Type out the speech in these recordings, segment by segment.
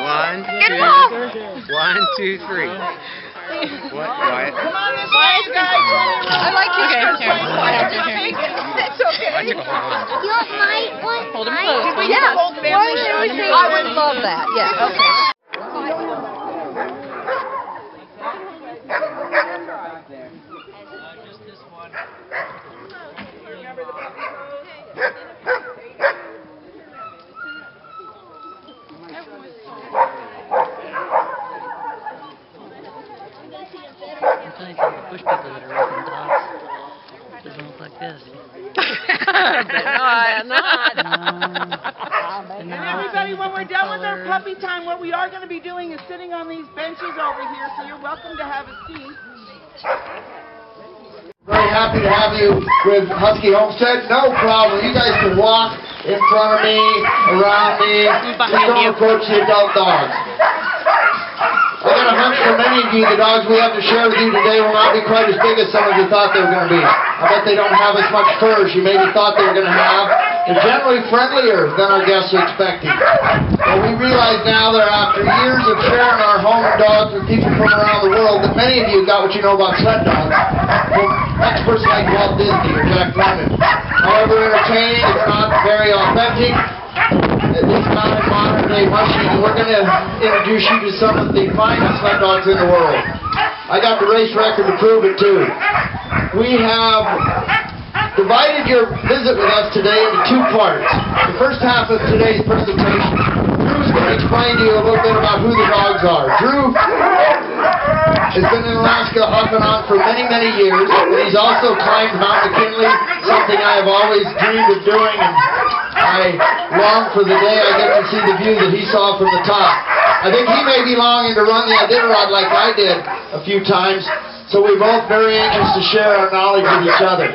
1, 2, 3. What, Wyatt? Come on this way, guys. I like you. Okay, here. That's okay. I took a whole one. You want my one? Hold him close. Yeah. I would love that. Yeah. Okay. Just this one. I'm telling you, the bush people that are raising dogs doesn't look like this. And everybody, when we're done with our puppy time, what we are going to be doing is sitting on these benches over here, so you're welcome to have a seat. Very happy to have you with Husky Homestead. No problem. You guys can walk in front of me, around me. Just don't approach the adult dogs. I got a hunch for many of you, the dogs we have to share with you today will not be quite as big as some of you thought they were going to be. I bet they don't have as much fur as you maybe thought they were going to have. They're generally friendlier than our guests are expecting. But we realize now that after years of sharing our home and dogs with people from around the world, that many of you got what you know about sled dogs from experts like Walt Disney or Jack London. However entertaining, it's not very authentic. It's not a modern day mushy, and we're going to introduce you to some of the finest sled dogs in the world. I got the race record to prove it too. We have divided your visit with us today into two parts. The first half of today's presentation, Drew's going to explain to you a little bit about who the dogs are. Drew has been in Alaska off and on for many, many years, and he's also climbed Mount McKinley, something I have always dreamed of doing, and I long for the day I get to see the view that he saw from the top. I think he may be longing to run the Iditarod like I did a few times, so we're both very anxious to share our knowledge with each other.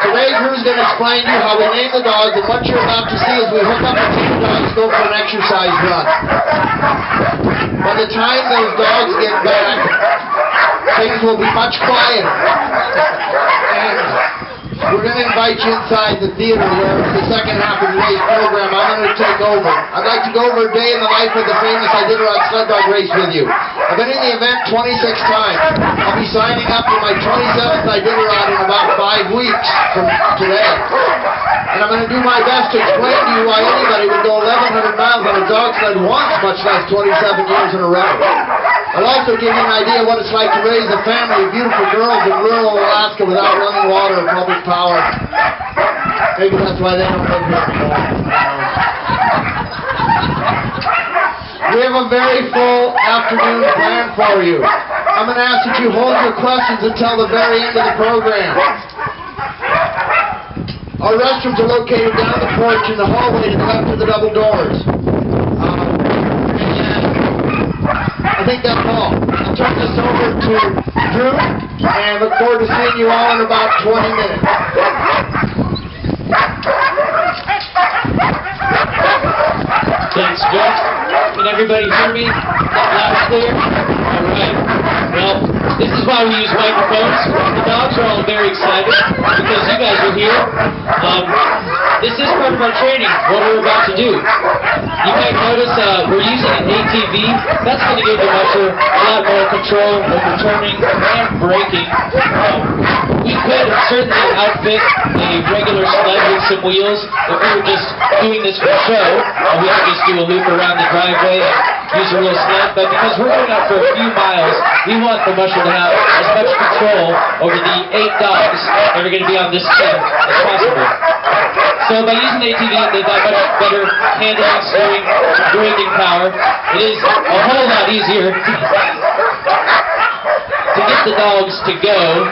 Today, Drew's going to explain to you how we name the dogs, and what you're about to see is we hook up a team of dogs, go for an exercise run. By the time those dogs get back, things will be much quieter. And we're going to invite you inside the theater where the second half of today's program I'm going to take over. I'd like to go over a day in the life of the famous Iditarod sled dog race with you. I've been in the event 26 times. I'll be signing up for my 27th Iditarod in about 5 weeks from today. And I'm going to do my best to explain to you why anybody would go 1,100 miles on a dog sled once, much less 27 years in a row. I'll also give you an idea of what it's like to raise a family of beautiful girls in rural Alaska without running water or public power. Maybe that's why they don't live here anymore. We have a very full afternoon planned for you. I'm going to ask that you hold your questions until the very end of the program. Our restrooms are located down the porch in the hallway to the left of the double doors. I think that's all. I'll turn this over to Drew, and look forward to seeing you all in about 20 minutes. Thanks, Jeff. Can everybody hear me? Loud and clear? All right. Well, this is why we use microphones. The dogs are all very excited because you guys are here. This is part of our training, what we're about to do. You might notice we're using an ATV. That's going to give the musher a lot more control over turning and braking. We could certainly outfit a regular sled with some wheels if we were just doing this for show. We could just do a loop around the driveway and use a little sled. But because we're going out for a few miles, we want the musher to have as much control over the 8 dogs that are going to be on this sled as possible. So by using the ATV, they've got much better handling, steering, and braking power. It is a whole lot easier to get the dogs to go,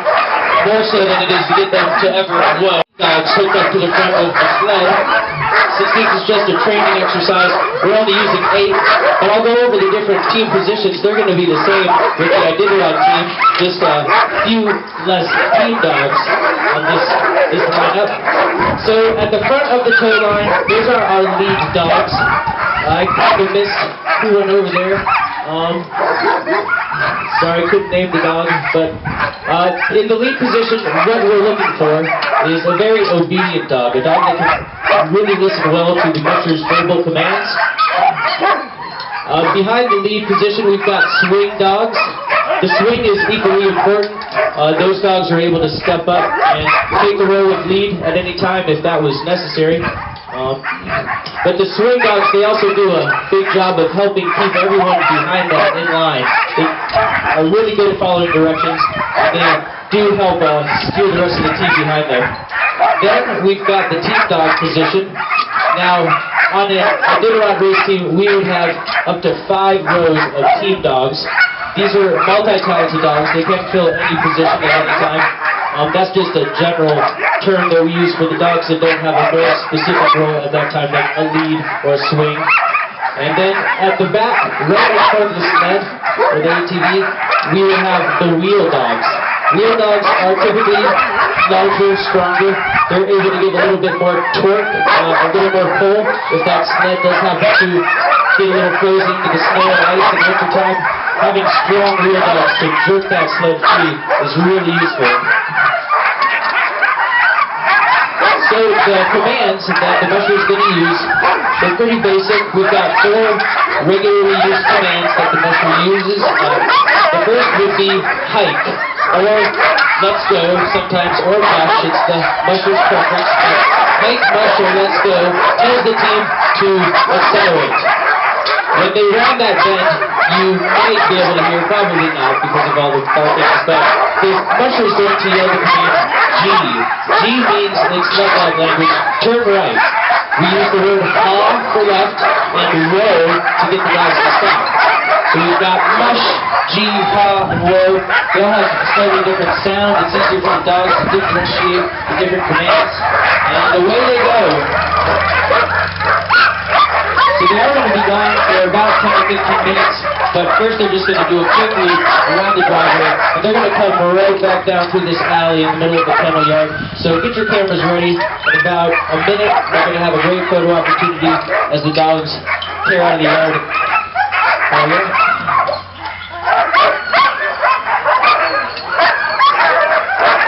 more so than it is to get them to ever whoa. Dogs hooked up to the front of the sled. Since this is just a training exercise, we're only using 8, but I'll go over the different team positions. They're going to be the same with the Iditarod team, just a few less team dogs on this lineup. So at the front of the tow line, these are our lead dogs. I kind of missed who went over there. Sorry, couldn't name the dog, but in the lead position, what we're looking for is a very obedient dog, a dog that can really listen well to the musher's verbal commands. behind the lead position, we've got swing dogs. The swing is equally important. Those dogs are able to step up and take the role of lead at any time if that was necessary. But the swing dogs, they also do a big job of helping keep everyone behind them in line. They are really good at following directions, and they do help steer the rest of the team behind them. Then we've got the team dog position. Now, on an Iditarod race team, we would have up to 5 rows of team dogs. These are multi-talented dogs. They can fill any position at any time. That's just a general term that we use for the dogs that don't have a very specific role at that time, like a lead or a swing. And then at the back, right in front of the sled, or the ATV, we would have the wheel dogs. Wheel dogs are typically larger, stronger. They're able to give a little bit more torque, a little more pull. If that sled does happen to get a little frozen into the snow and ice in winter time, having strong wheel dogs to jerk that sled free is really useful. So the commands that the musher is going to use, they're pretty basic. We've got 4 regularly used commands that the musher uses. The first would be hike, or let's go, sometimes, or mush. It's the musher's preference. Hike, mush, or let's go tells the team to accelerate. When they round that bend, you might be able to hear, probably not because of all the barking, but the musher is going to yell the command G. G means, in sled dog language, turn right. We use the word ha for left and row to get the dogs to stop. So we've got mush, G, ha, and row. They all have slightly different sounds. It's easier for the dogs to differentiate the different commands. And away they go. So they are going to be gone for about 10 or 15 minutes, but first they're just going to do a quick loop around the driveway, and they're going to come right back down through this alley in the middle of the kennel yard. So get your cameras ready. In about a minute, we're going to have a great photo opportunity as the dogs tear out of the yard.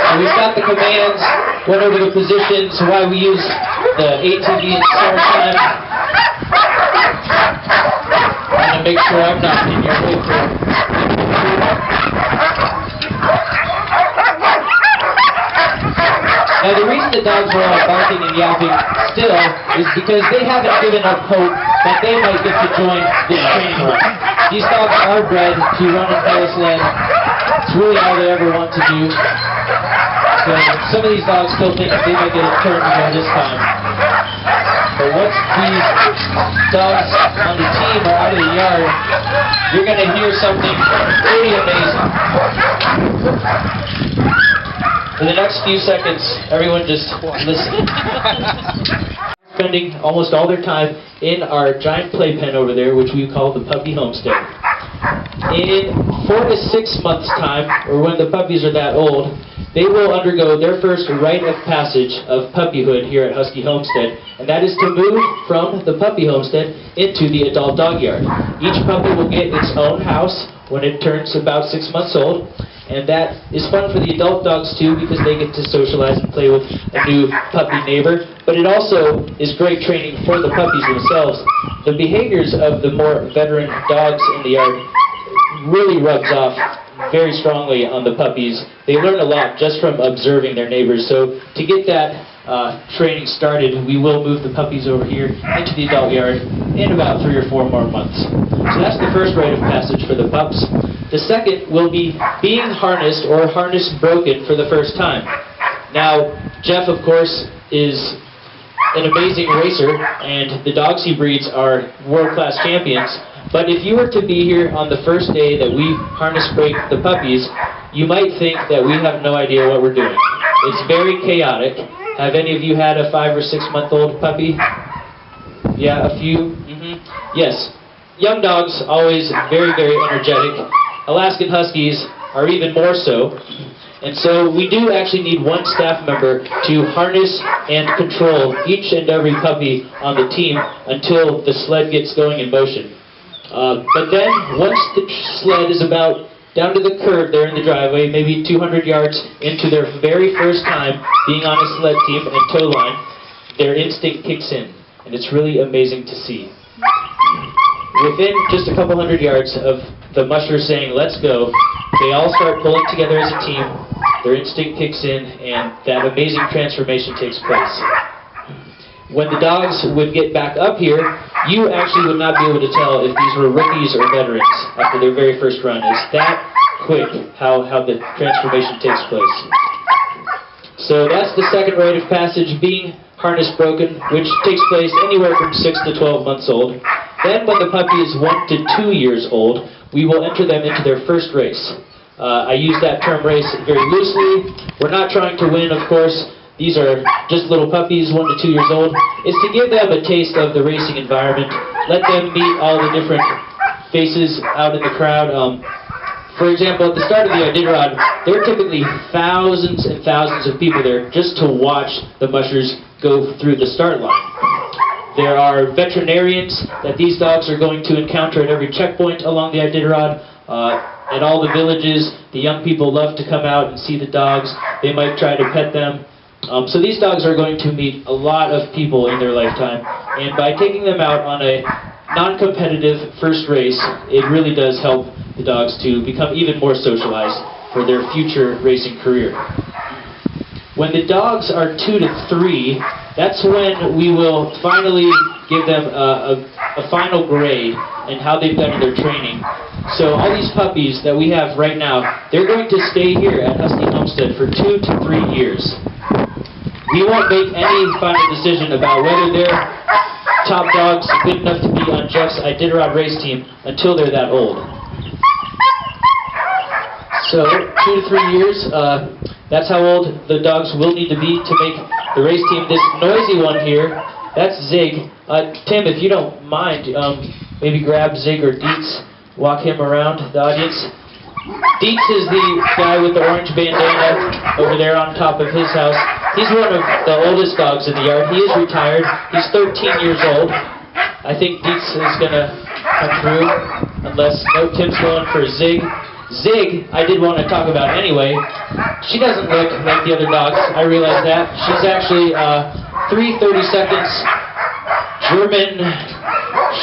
And we've got the commands, went over the positions, why we use the ATV in summertime. I'm going to make sure I'm not in your way through. Now the reason the dogs are all barking and yapping still is because they haven't given up hope that they might get to join this training run. These dogs are bred to run and play a sled. It's really all they ever want to do. So some of these dogs still think they might get a turn to go this time. But once these dogs on the team are out of the yard, you're going to hear something pretty amazing. For the next few seconds, everyone just listen. Spending almost all their time in our giant playpen over there, which we call the Puppy Homestead. In 4 to 6 months' time, or when the puppies are that old, they will undergo their first rite of passage of puppyhood here at Husky Homestead, and that is to move from the puppy homestead into the adult dog yard. Each puppy will get its own house when it turns about 6 months old, and that is fun for the adult dogs too because they get to socialize and play with a new puppy neighbor, but it also is great training for the puppies themselves. The behaviors of the more veteran dogs in the yard really rubs off very strongly on the puppies. They learn a lot just from observing their neighbors. So to get that training started, we will move the puppies over here into the adult yard in about 3 or 4 more months. So that's the first rite of passage for the pups. The second will be being harnessed or harness broken for the first time. Now, Jeff, of course, is an amazing racer, and the dogs he breeds are world-class champions. But if you were to be here on the first day that we harness break the puppies, you might think that we have no idea what we're doing. It's very chaotic. Have any of you had a 5 or 6 month old puppy? Yeah, a few? Yes. Young dogs, always very, very energetic. Alaskan Huskies are even more so. And so we do actually need one staff member to harness and control each and every puppy on the team until the sled gets going in motion. But then, once the sled is about down to the curb there in the driveway, maybe 200 yards into their very first time being on a sled team and tow line, their instinct kicks in. And it's really amazing to see. within just a couple hundred yards of the musher saying, "Let's go," they all start pulling together as a team, their instinct kicks in, and that amazing transformation takes place. When the dogs would get back up here, you actually would not be able to tell if these were rookies or veterans after their very first run. It's that quick how the transformation takes place. So that's the second rite of passage, being harness broken, which takes place anywhere from 6 to 12 months old. Then when the puppy is 1 to 2 years old, we will enter them into their first race. I use that term race very loosely. We're not trying to win, of course. These are just little puppies, 1 to 2 years old. It's to give them a taste of the racing environment, let them meet all the different faces out in the crowd. For example, at the start of the Iditarod, there are typically thousands and thousands of people there just to watch the mushers go through the start line. There are veterinarians that these dogs are going to encounter at every checkpoint along the Iditarod. At all the villages, the young people love to come out and see the dogs. They might try to pet them. So these dogs are going to meet a lot of people in their lifetime, and by taking them out on a non-competitive first race, it really does help the dogs to become even more socialized for their future racing career. When the dogs are 2 to 3, that's when we will finally give them a final grade and how they've done in their training. So all these puppies that we have right now, they're going to stay here at Husky Homestead for 2 to 3 years. We won't make any final decision about whether they're top dogs good enough to be on Jeff's Iditarod race team until they're that old. So 2 to 3 years, that's how old the dogs will need to be to make the race team. This noisy one here, that's Zig. Tim, if you don't mind, maybe grab Zig or Dietz, walk him around the audience. Dietz is the guy with the orange bandana over there on top of his house. He's one of the oldest dogs in the yard. He is retired. He's 13 years old. I think Dietz is going to come through, unless no, Tim's going for Zig. Zig, I did want to talk about anyway. She doesn't look like the other dogs. I realize that. She's actually 3 30-seconds German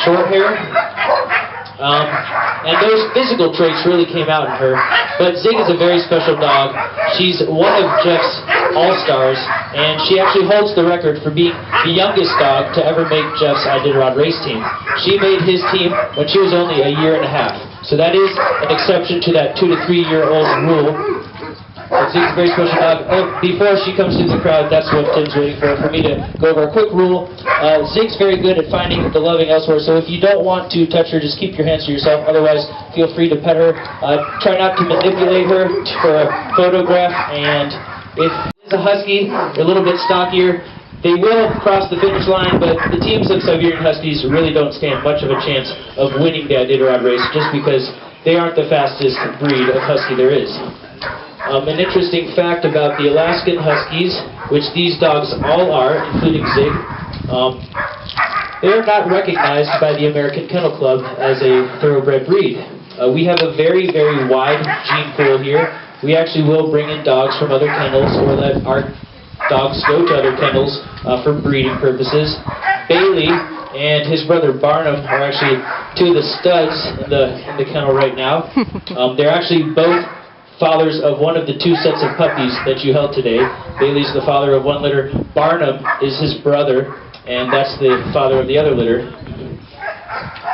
short hair. And those physical traits really came out in her. But Zig is a very special dog. She's one of Jeff's all-stars, and she actually holds the record for being the youngest dog to ever make Jeff's Iditarod race team. She made his team when she was only 1.5 years. So that is an exception to that 2 to 3 year old rule. But Zig's a very special dog. Before she comes through the crowd, that's what Tim's waiting for me to go over a quick rule. Zig's very good at finding the loving elsewhere, so if you don't want to touch her, just keep your hands to yourself. Otherwise, feel free to pet her. Try not to manipulate her for a photograph, and if it's a husky, they're a little bit stockier. They will cross the finish line, but the teams of Siberian Huskies really don't stand much of a chance of winning the Iditarod race just because they aren't the fastest breed of husky there is. An interesting fact about the Alaskan Huskies, which these dogs all are, including Zig, they're not recognized by the American Kennel Club as a thoroughbred breed. We have a very, very wide gene pool here. We actually will bring in dogs from other kennels or let our dogs go to other kennels for breeding purposes. Bailey and his brother Barnum are actually 2 of the studs in the kennel right now. They're actually both fathers of one of the 2 sets of puppies that you held today. Bailey's the father of one litter. Barnum is his brother, and that's the father of the other litter.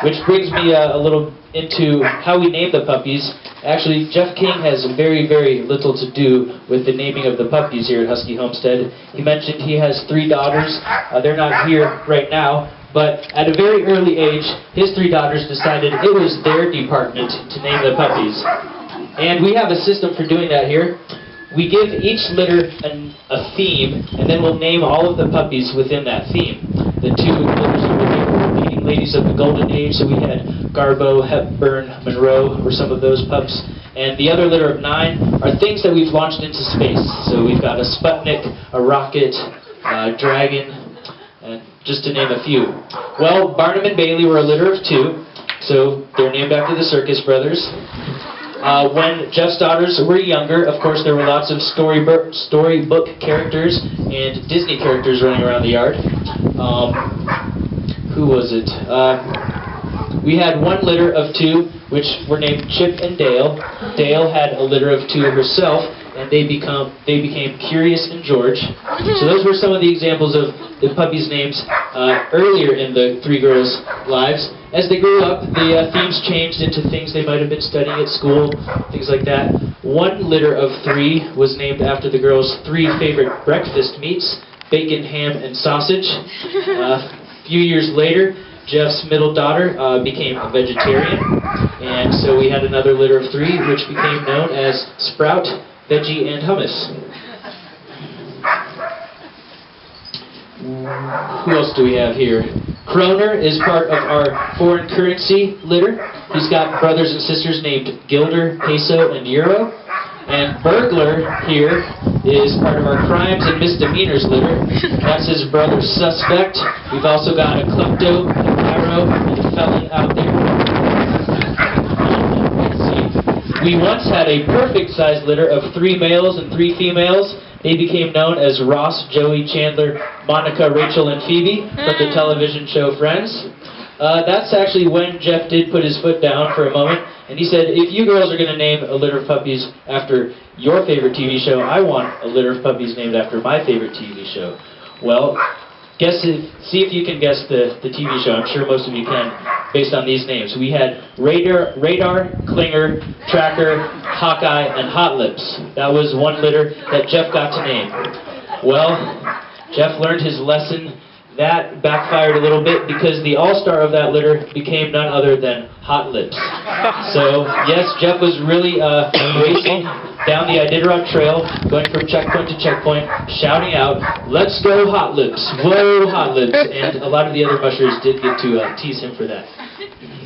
Which brings me a little into how we name the puppies. Actually, Jeff King has very, very little to do with the naming of the puppies here at Husky Homestead. He mentioned he has 3 daughters. They're not here right now, but at a very early age, his 3 daughters decided it was their department to name the puppies. And we have a system for doing that here. We give each litter a theme, and then we'll name all of the puppies within that theme. The 2 litters over here were leading ladies of the golden age, so we had Garbo, Hepburn, Monroe were some of those pups. And the other litter of 9 are things that we've launched into space. So we've got a Sputnik, a rocket, a Dragon, and just to name a few. Well, Barnum and Bailey were a litter of 2, so they're named after the Circus Brothers. When Jeff's daughters were younger, of course, there were lots of storybook characters and Disney characters running around the yard. Who was it? we had one litter of 2, which were named Chip and Dale. Dale had a litter of 2 herself, and they became Curious and George. So those were some of the examples of the puppies' names earlier in the 3 girls' lives. As they grew up, the themes changed into things they might have been studying at school, things like that. One litter of 3 was named after the girls' 3 favorite breakfast meats: bacon, ham, and sausage. A few years later, Jeff's middle daughter became a vegetarian, and so we had another litter of 3, which became known as Sprout, Veggie, and Hummus. Who else do we have here? Kroner is part of our foreign currency litter. He's got brothers and sisters named Guilder, Peso, and Euro. And Burglar here is part of our crimes and misdemeanors litter. That's his brother Suspect. We've also got a Klepto, a Pyro, and a Felon out there. Let's see. We once had a perfect-sized litter of 3 males and 3 females. They became known as Ross, Joey, Chandler, Monica, Rachel, and Phoebe from the television show Friends. That's actually when Jeff did put his foot down for a moment, and he said, if you girls are going to name a litter of puppies after your favorite TV show, I want a litter of puppies named after my favorite TV show. Well, see if you can guess the TV show. I'm sure most of you can, based on these names. We had Radar, Klinger, Tracker, Hawkeye, and Hot Lips. That was one litter that Jeff got to name. Well, Jeff learned his lesson. That backfired a little bit because the all-star of that litter became none other than Hot Lips. So, yes, Jeff was really racing down the Iditarod Trail, going from checkpoint to checkpoint, shouting out, "Let's go Hot Lips! Whoa, Hot Lips!" And a lot of the other mushers did get to tease him for that.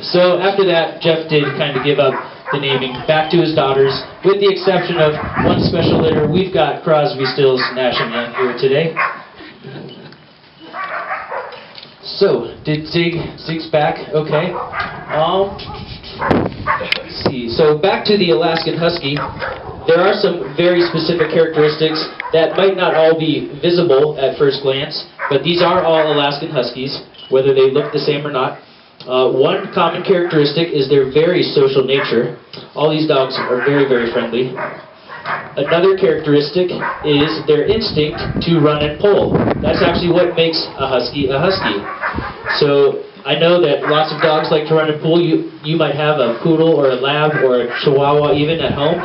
So after that, Jeff did kind of give up the naming back to his daughters, with the exception of one special litter. We've got Crosby, Stills, Nash, and Young here today. So, did Zig's back? Okay. Let's see. So, back to the Alaskan Husky. There are some very specific characteristics that might not all be visible at first glance, but these are all Alaskan Huskies, whether they look the same or not. One common characteristic is their very social nature. All these dogs are very, very friendly. Another characteristic is their instinct to run and pull. That's actually what makes a husky a husky. So I know that lots of dogs like to run and pull. You might have a poodle or a lab or a chihuahua even at home.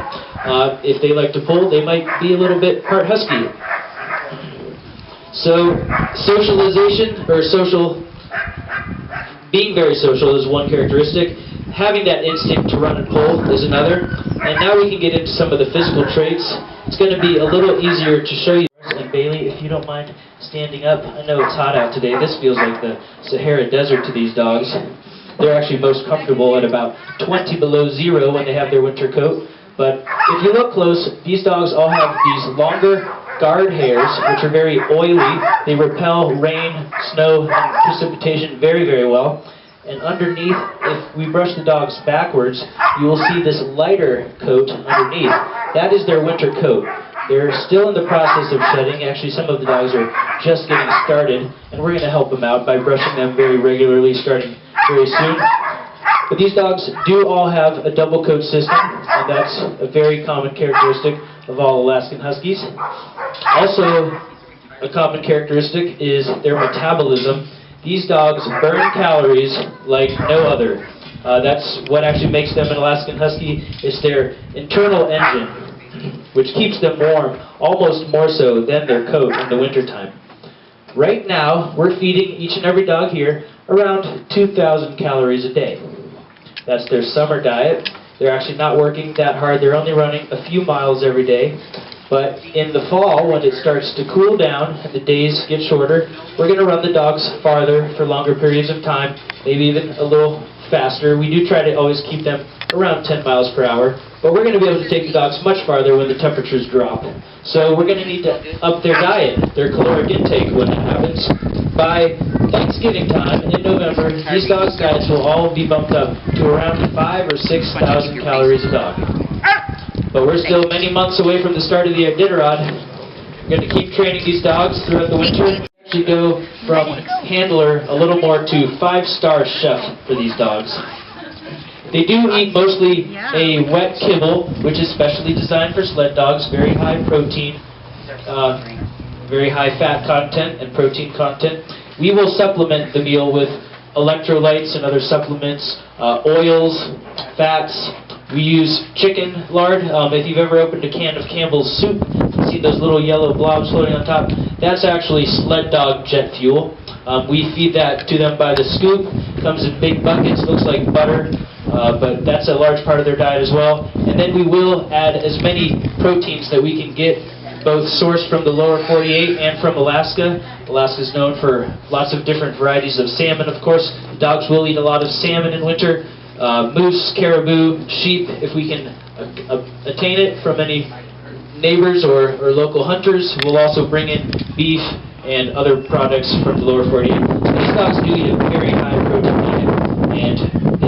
If they like to pull, they might be a little bit part husky. So socialization, or being very social is one characteristic. Having that instinct to run and pull is another. And now we can get into some of the physical traits. It's going to be a little easier to show you. And Bailey, if you don't mind standing up. I know it's hot out today. This feels like the Sahara Desert to these dogs. They're actually most comfortable at about 20 below zero when they have their winter coat. But if you look close, these dogs all have these longer guard hairs, which are very oily. They repel rain, snow, and precipitation very, very well. And underneath, if we brush the dogs backwards, you will see this lighter coat underneath. That is their winter coat. They're still in the process of shedding. Actually, some of the dogs are just getting started, and we're going to help them out by brushing them very regularly starting very soon. But these dogs do all have a double coat system, and that's a very common characteristic of all Alaskan Huskies. Also, a common characteristic is their metabolism. These dogs burn calories like no other. That's what actually makes them an Alaskan Husky. It's their internal engine, which keeps them warm, almost more so than their coat in the wintertime. Right now, we're feeding each and every dog here around 2,000 calories a day. That's their summer diet. They're actually not working that hard. They're only running a few miles every day. But in the fall, when it starts to cool down and the days get shorter, we're going to run the dogs farther for longer periods of time, maybe even a little faster. We do try to always keep them around 10 miles per hour, but we're going to be able to take the dogs much farther when the temperatures drop. So we're going to need to up their diet, their caloric intake when that happens. By Thanksgiving time in November, these dogs' diets will all be bumped up to around 5,000 or 6,000 calories a dog. But we're still many months away from the start of the Iditarod. We're going to keep training these dogs throughout the winter. to go from handler a little more to 5-star chef for these dogs. They do eat mostly a wet kibble, which is specially designed for sled dogs, very high protein, very high fat content and protein content. We will supplement the meal with electrolytes and other supplements, oils, fats. We use chicken lard. If you've ever opened a can of Campbell's soup, you see those little yellow blobs floating on top. That's actually sled dog jet fuel. We feed that to them by the scoop. Comes in big buckets, looks like butter, but that's a large part of their diet as well. And then we will add as many proteins that we can get, both sourced from the lower 48 and from Alaska. Alaska is known for lots of different varieties of salmon, of course. Dogs will eat a lot of salmon in winter. Moose, caribou, sheep, if we can attain it from any neighbors or local hunters. We'll also bring in beef and other products from the lower 48. So these dogs do eat a very high protein diet, and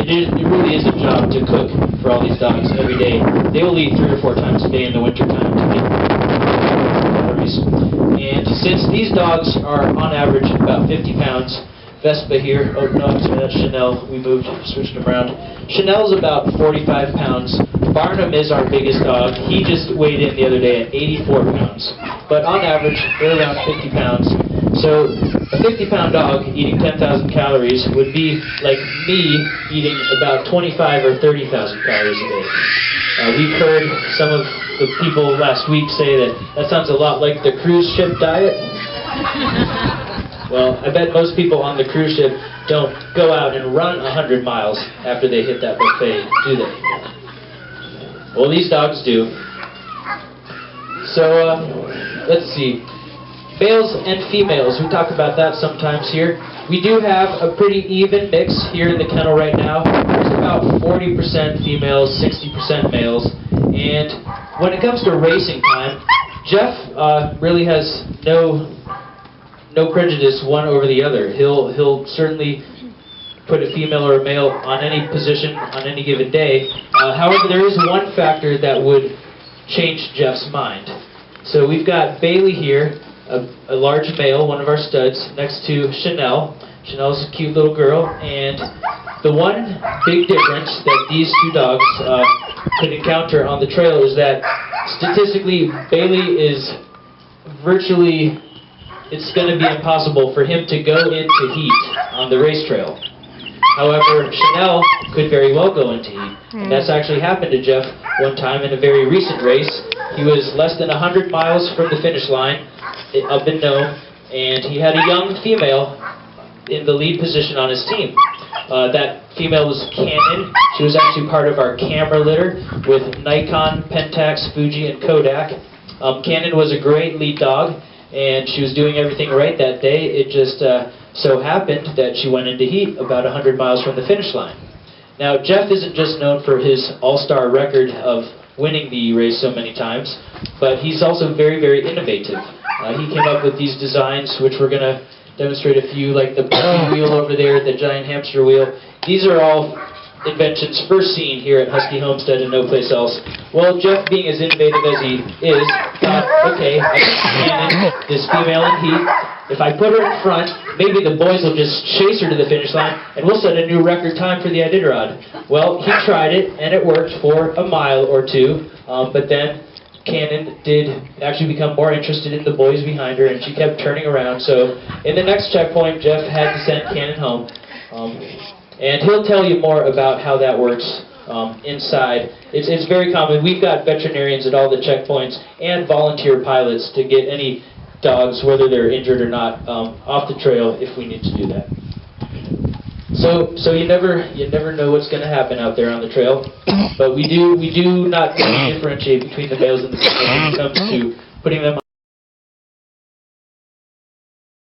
it really is a job to cook for all these dogs every day. They will eat 3 or 4 times a day in the winter time to get calories. And since these dogs are on average about 50 pounds, Vespa here, oh no, sorry, that's Chanel, we switched them around. Chanel's about 45 pounds. Barnum is our biggest dog. He just weighed in the other day at 84 pounds. But on average, they're around 50 pounds. So a 50-pound dog eating 10,000 calories would be like me eating about 25 or 30,000 calories a day. We've heard some of the people last week say that sounds a lot like the cruise ship diet. Well, I bet most people on the cruise ship don't go out and run 100 miles after they hit that buffet, do they? Well, these dogs do. So, let's see. Males and females, we talk about that sometimes here. We do have a pretty even mix here in the kennel right now. There's about 40% females, 60% males. And when it comes to racing time, Jeff really has no prejudice one over the other. He'll certainly put a female or a male on any position on any given day. However, there is one factor that would change Jeff's mind. So we've got Bailey here, a large male, one of our studs, next to Chanel. Chanel's a cute little girl, and the one big difference that these two dogs could encounter on the trail is that statistically Bailey is virtually, it's going to be impossible for him to go into heat on the race trail. However, Chanel could very well go into heat. And that's actually happened to Jeff one time in a very recent race. He was less than 100 miles from the finish line, up in Nome, and he had a young female in the lead position on his team. That female was Cannon. She was actually part of our camera litter with Nikon, Pentax, Fuji, and Kodak. Cannon was a great lead dog, and she was doing everything right that day. It just so happened that she went into heat about 100 miles from the finish line. Now, Jeff isn't just known for his all-star record of winning the race so many times, but he's also very, very innovative. He came up with these designs, which we're going to demonstrate a few, like the puppy wheel over there, the giant hamster wheel. These are all inventions first seen here at Husky Homestead and no place else. Well, Jeff, being as innovative as he is, thought, okay, I can this female in heat. If I put her in front, maybe the boys will just chase her to the finish line, and we'll set a new record time for the Iditarod. Well, he tried it, and it worked for a mile or two, but then Cannon did actually become more interested in the boys behind her, and she kept turning around. So in the next checkpoint, Jeff had to send Cannon home. And he'll tell you more about how that works inside. It's very common. We've got veterinarians at all the checkpoints and volunteer pilots to get any dogs, whether they're injured or not, off the trail if we need to do that. So you never know what's going to happen out there on the trail, but we do not differentiate between the males and the females when it comes to putting them